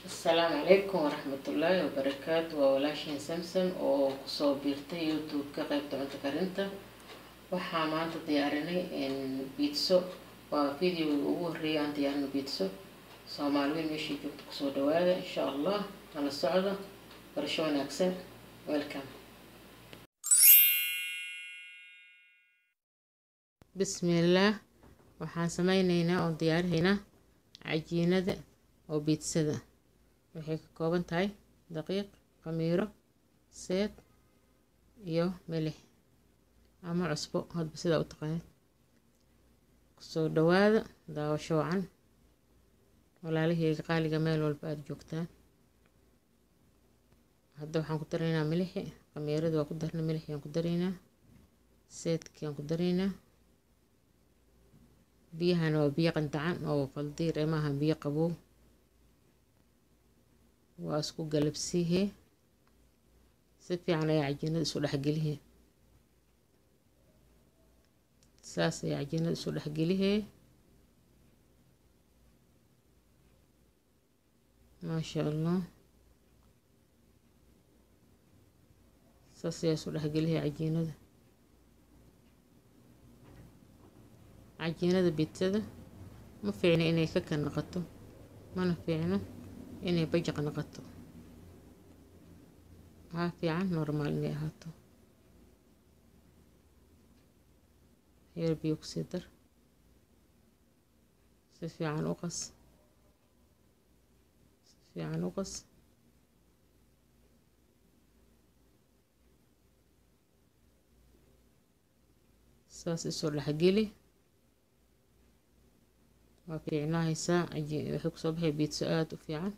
السلام عليكم ورحمة الله وبركاته. وولاشين سمسم oo kusoo biirtay youtube-ka qaybta cunto karinta. waxaa maanta diyaarinay pizza. waa videoga ugu horeeyay aan diyaarino pizza. Soomaaliyeed meeshii joogto kusoo dhawaada insha Allah. Nala socda barasho wanaagsan. Welcome. Bismillah. waxaan sameynaynaa oo diyaarinaynaa cajiinada oo pizzada. waxay ka kooban tahay daqiiq, khamiiro, seed iyo milix ama cusbo hadba sida u taqaanid. kusoo dhawaada daawasho wacan walaalahayga qaaliga meel walba aad joogtaan. hadda waxaan ku daraynaa milixi, khamiirada waa ku darnay, milixi aan ku daraynaa, seedkii aan ku daraynaa. biyahana waa biyo qandacan oo qaldiir maaha biyo qabow. waa isku galabsiihee si fiican ayaa cajiinada isu dhexgelihee. saas ayaa cajiinada isu dhexgelihee. maasha Allah. saas ayaa isu dhexgelihee cajiinada. cajiinada pizzada ma fiicna inay ka kan noqoto, mana fiicno inay bajaq noqoto. waxaa fiican normal inay ahaato. yar biyo ku sii dar, si fiican u qas, si fiican u qas. saas isoo dhexgeli. waa fiicnahaysaa waxay kusoo baxay pizza aad u fiican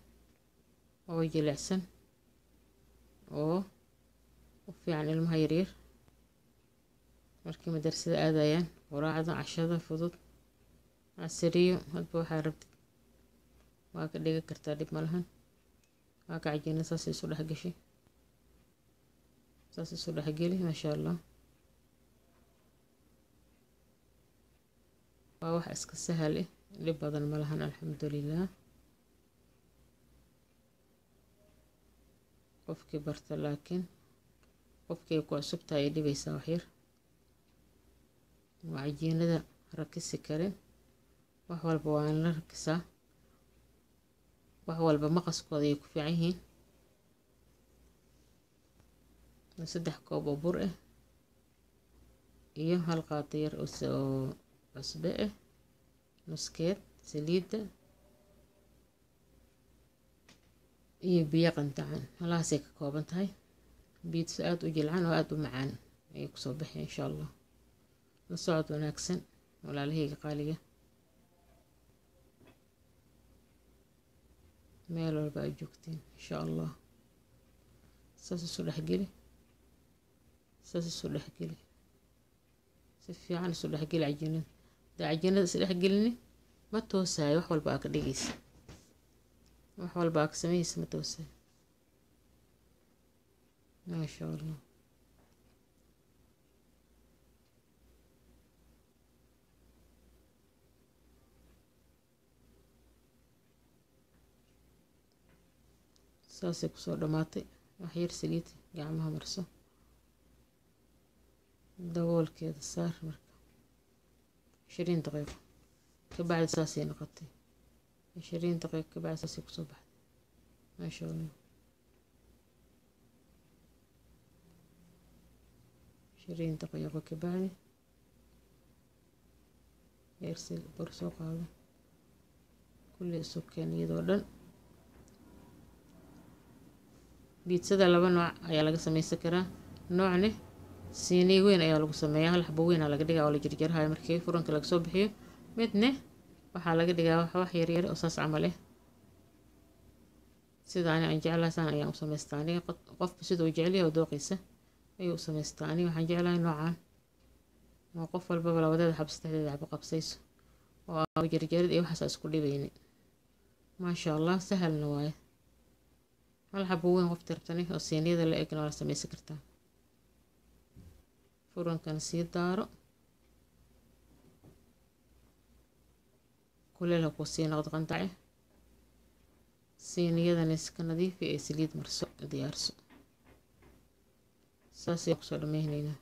oo jilicsan oo u fiican ilmaha yaryar markii madrasada aadayaan, quraacda, cashada fudud, casriyo hadba waxaa rabtid waa ka dhigi kartaa, dhib ma lahan. waa ka cajiina saas isu dhexgashi, saas isu dhexgeli. maasha Allah. waa wax iska sahal ah, dhib badan ma lahan. alxamdulilah. qofkii barta, laakiin qofkii ku cusub tahay ay dhibaysaa wax yar. waa cajiinada rakisi karin. wax walba waa in la rakisaa. wax walba maqaskooda ay ku fiican yihiin. 3 koob oo bur ah iyo hal qaado yar oo cusbe ah, nuskeed saliida iyo biyo qandacan. halaasay ka kooban tahay. pizza aad u jilcan oo aad u macaan ayay kusoo baxay insha Allah. la socod wanaagsan walaalahayga qaaliga meel walba ay joogtiin insha Allah. saas isu dhexgeli, saas isu dhexgeli, si fiican isu dhexgeli cajiinada. cajiinada is dhexgelini ma toosayo. wax walba ka dhigaysa, wax walba ka sameeyaysa ma toosayo. maasha Allah. saasay kusoo dhamaatay. wax yar saliid gacmaha marso, daboolkeeda saar. marka 20 daqiiqo ka bacdi saasay noqotay. 20 daqiiqo ka bacdi saasay kusoo baxday. maasha Allah. 20 daqiiqo ka bacdi heersil bur soo qaado kulli isu keen iyadoo dhan. pizzada laba nooc ayaa laga sameysan karaa. noocne siini weyn ayaa lagu sameeyaa, hal xabo weyn ayaa laga dhigaa oo la jarjarayo markii furanka laga soo bixiyo. midne waxaa laga dhigaa wax yar yar oo saas camal ah. sidaani aan jeclahay saan ayaan u samaystaa aniga. qofba siduu jecel yahay oo dooqiisa ayuu u samaystaa. aniga waxaan jeclahay noocaan oo qof walbaba labadeeda xabo saddexdeeda xabo qabsayso oo aan jarjarid iyo waxaas isku dhibaynin. maasha Allah. sahalna waaye. hal xabo weyn qof tirtani oo siiniyada la egna waa la samaysan kartaa. furankan sii daaro. kuleel ha ku sii noqdo qandace. siiniyadan iska nadiifi ee saliid marso diyaarso. saas ayaan kusoo dhameyneynaa.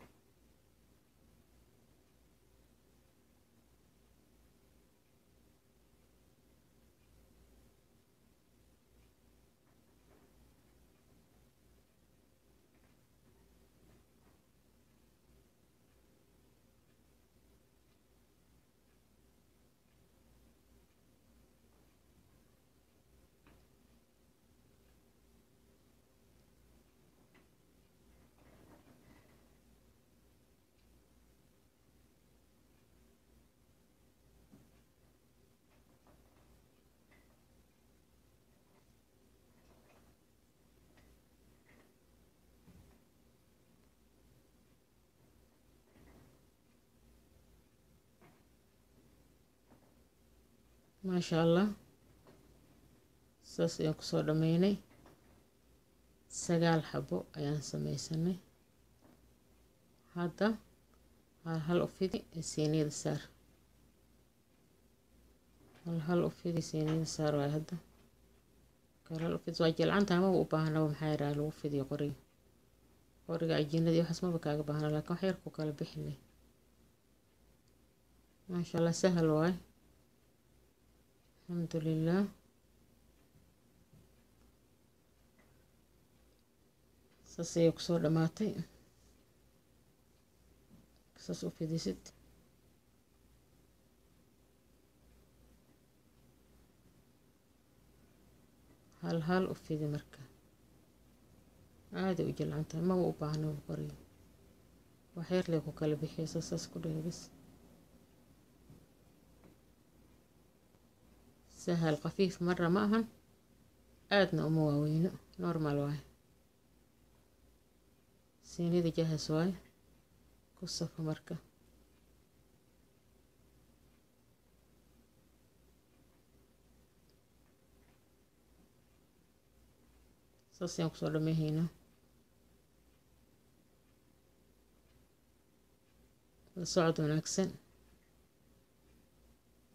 maasha allah, saas ayaan kusoo dhameynay. 9 xabo ayaan sameysanay. hadda hal u fidi siiniyada saar. hal u fidi siiniyada saar waay. hadda hal u fidi waa jilcanta ama u baahna maxaa yaraa lagu fidiyo qoriga cajiinada iyo waxaas maba kaaga baahna, laakiin wax yar ku kala bixinay. maasha allah, sahal waay. alxamdulilah. saas ayay kusoo dhamaatay. saas u fidisid. hal u fidi marka. aaday u jilcantahay maba u baahna qoriga, wax yar lee ku kala bixiyaysa. saas ku dhahay bas. sahal khafiif marra ma ahan, aadna uma waaweyno, normal waay. siinida jahas waay. ku safo marka. saas ayaan kusoo dhameehaynaa. la socod wanaagsan.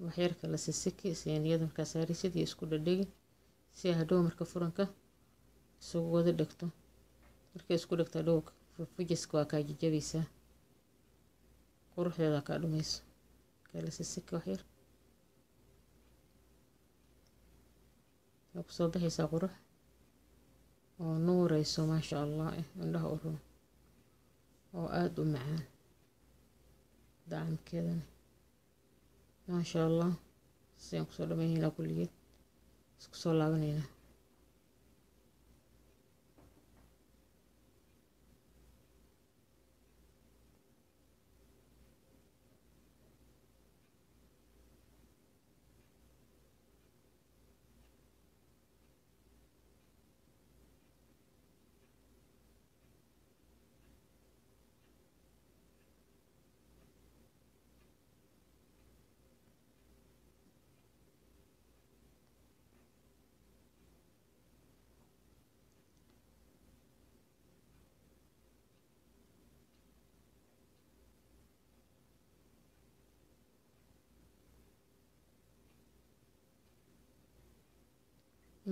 waxyarka la sisiki siiniyada markaa saarisid iyo isku dhadhegi si hadhow marka furanka isugu wada dhegto. markay isku dhegto hadhow fujiska waa kaa jajabaysaa, quruxdeeda kaa dhumayso. markaa la sisiki waxyar waa kusoo baxaysaa qurux oo nuurayso maasha allah, indhaha u roon oo aada u macaan dacamkeedana. maasha allah, sidaan kusoo dhameynaa kulligeed. isku soo laabaneynaa.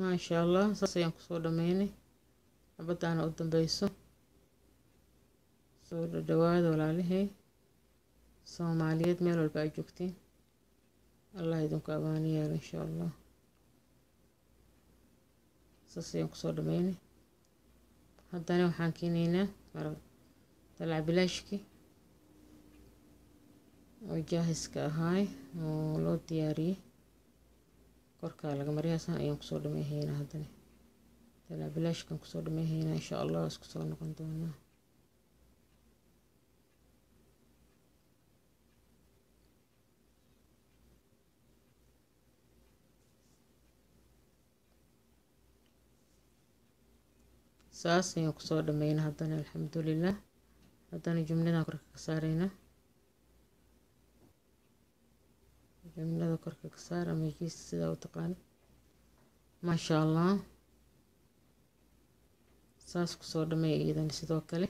maasha allah, saas ayaan kusoo dhameynay. xabadaana u dambeyso. soo dhawaada walaalihey soomaaliyeed meel walba ay joogtiin. allah idinku amaano yeelo insha allah. saas ayaan kusoo dhameynay. haddana waxaan keenaynaa dalac bilaashki oo jaahiska ahaay oo loo diyaariyey. korkaa laga mariyaasan ayaan kusoo dhameehaynaa. haddana dalac bilaashkan kusoo dhameehaynaa insha allah. isku soo noqon doonaa. saas ayaan kusoo dhameynaa. haddana alxamdulilah. haddana jumladan korka ka saaraynaa. jumlada korka ka saar ama jiis sidaa u taqaanid. maasha allah, saas kusoo dhameeya iyadana sidoo kale.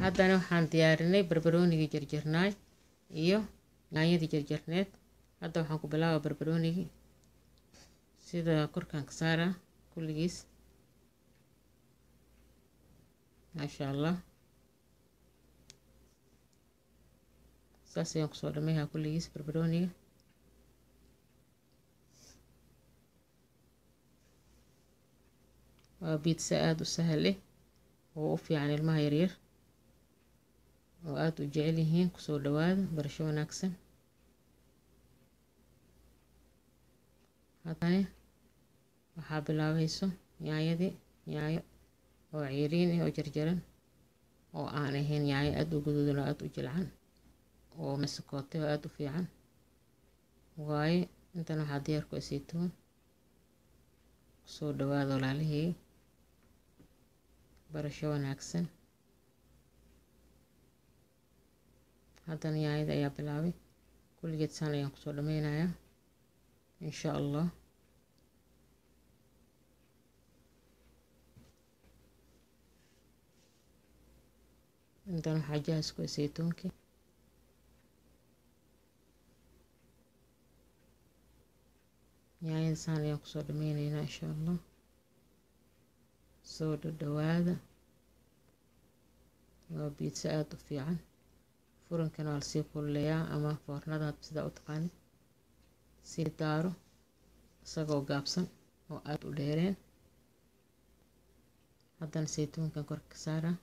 haddana waxaan diyaarinay barbaroonigii jarjarnaay iyo yaanyadii jarjarneed. hadda waxaan ku bilaabaa barbaroonigii. sida korkaan ka saaraa kulligiis. maasha allah, saas ayaan kusoo dhameeyaa kulligiis barbarooniga. waa biitsa aada u sahal eh oo u fiican ilmaha yaryar oo aada u jecel yihiin. kusoo dhawaada, barasho wanaagsan. haddana waxaa bilaabayso yaanyadii, yaanyo oo ciriin oo jarjaran oo aan ahayn yaanyo aada u guduudan oo aada u jilcan oo masakoote oo aada u fiican waaye. intan waxaa diyaar ku saytuun. kusoo dhawaada walaalihii, barasho wanaagsan. haddana yaanyada ayaa bilaabay kulligeed saan ayaan kusoo dhameynayaa insha allah. intan waxaa jahaas ku saytuunkii. yaanyada saan ayaan kusoo dhameyneynaa insha allah. soo dhawaada, waa biitsa aada u fiican. furankana waa lasii kululeeyaa ama foornada sidaa u taqaanid. sii daaro isagoo gaabsan oo aada u dheereen. haddana saytuunkan korka ka saaraa.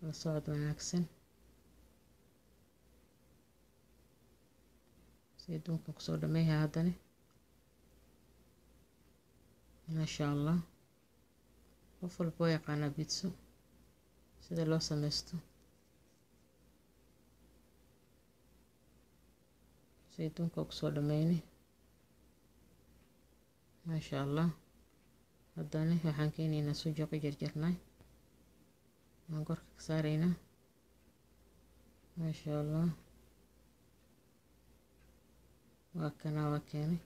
la socod wanaagsan. saytuunkan kusoo dhameeyaa haddana. maasha allah, qof walba oo yaqaanaa biitso sida loo sameysto. saytuunka kusoo dhameynay maasha allah. haddana waxaan keenaynaa sujuqi jarjarnay waan korka ka saaraynaa. maasha allah, waa kanaa waa keenay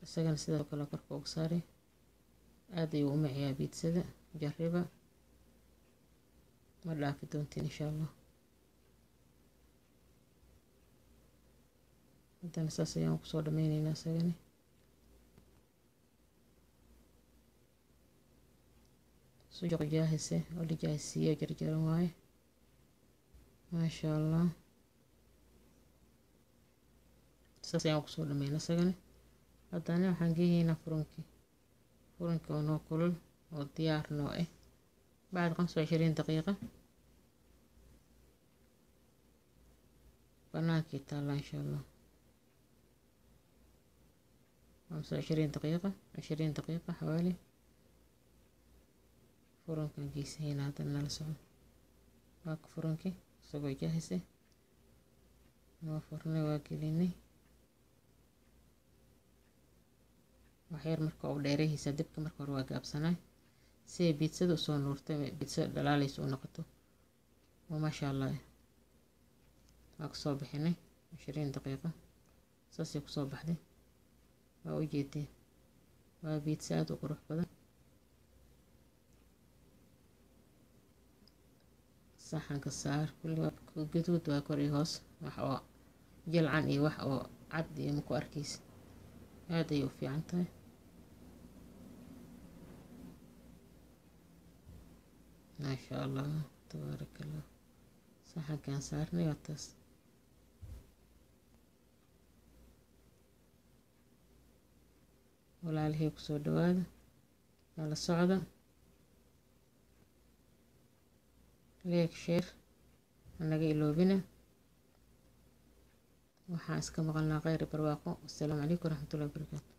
isagana sidoo kale korka uga saaray. aada ayuu u maciyaa biitsada. jariba, ma dhaafi doontiin insha allah. haddana saas ayaan kusoo dhameyneynaa isagani. sujuq jaahise oo la jaahisiiyo jarjaran waaye. maasha allah, saas ayaan kusoo dhameynaa isagani. haddana waxaan geeyaynaa furankii oo noo kulul oo diyaar noo ah bacd 25 daqiiqa banaankii taala insha allah. 25 دقيقة 20 دقيقة حوالي. فرنكن جيسين هذا النلسون واك فرنكي سوي جاهزة. وفرني واكليني waxyar marka uu dheerayhiisa dibka marka hore waa gaabsanay si ay biitsada soo nuurtay biitsa dhalaalayso u noqoto. maasha allah, waa ka soo bixinay 20 daqiiqo saasay ku soo baxday. waa u jeedeen waa biitsa aad u qurux badan. saxanka saar kulli gaduud waa kor iyo hoos, wax oo jilcan iyo wax oo cad iyo ma ku arkaysa. aad ayay u fiican tahay. maasha allah tabaaraka allah. saxankan saarnay waa taas. walaalihii kusoo dhawaada, nala socda, like share anaga iloobina. waxaan iska maqalnaa kheyr barwaaqo. assalaamu calaykum waraxmatullahi wabarakaatu.